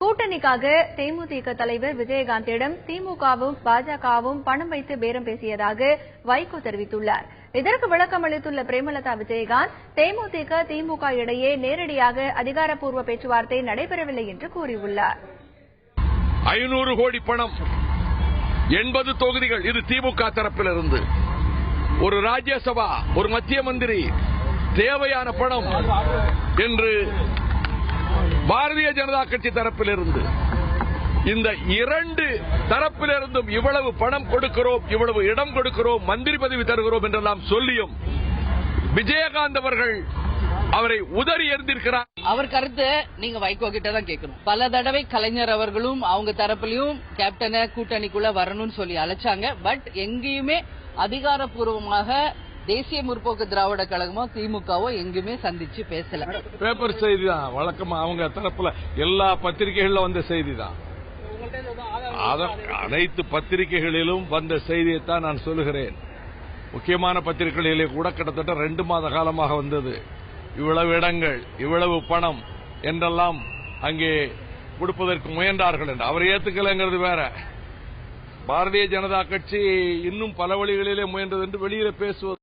கூட்டணிக்காக தேமுதிக தலைவர் விஜயகாந்திடம் திமுகவும் பாஜகவும் பணம் வைத்து பேரம் பேசியதாக வைகோ தெரிவித்துள்ளார். இதற்கு விளக்கம் அளித்துள்ள பிரேமலதா விஜயகாந்த், தேமுதிக திமுக இடையே நேரடியாக அதிகாரப்பூர்வ பேச்சுவார்த்தை நடைபெறவில்லை என்று கூறியுள்ளார். 500 கோடி பணம், 80 தொகுதிகள், இது திமுக தரப்பிலிருந்து. ஒரு ராஜ்யசபா, ஒரு மத்திய மந்திரி, தேவையான பணம் என்று பாரதிய ஜனதா கட்சி தரப்பிலிருந்து. இந்த இரண்டு தரப்பிலிருந்தும் இவ்வளவு பணம் கொடுக்கிறோம், இவ்வளவு இடம் கொடுக்கிறோம், மந்திரி பதவி தருகிறோம் என்றெல்லாம் சொல்லியும் விஜயகாந்த் அவர்கள் அவரை உதறி எறிந்திருக்கிறார். அவர் கருத்து நீங்க வைகோ கிட்ட தான் கேட்கணும். பல தடவை கலைஞர் அவர்களும் அவங்க தரப்புலயும் கேப்டனை கூட்டணிக்குள்ள வரணும்னு சொல்லி அழைச்சாங்க. பட் எங்கேயுமே அதிகாரப்பூர்வமாக தேசிய முற்போக்கு திராவிட கழகமோ திமுகவோ எங்குமே சந்திச்சு பேசல. பேப்பர் செய்தி தான் வழக்கமா அவங்க தரப்புல எல்லா பத்திரிகைகளிலும் வந்த செய்தி தான். அனைத்து பத்திரிகைகளிலும் வந்த செய்தியைத்தான் நான் சொல்லுகிறேன். முக்கியமான பத்திரிகைகளிலே கூட கிட்டத்தட்ட 2 மாத காலமாக வந்தது. இவ்வளவு இடங்கள், இவ்வளவு பணம் என்றெல்லாம் அங்கே கொடுப்பதற்கு முயன்றார்கள் என்று. அவர் ஏத்துக்கலைங்கிறது வேற. பாரதிய ஜனதா கட்சி இன்னும் பல வழிகளிலே முயன்றது என்று வெளியில பேசுவது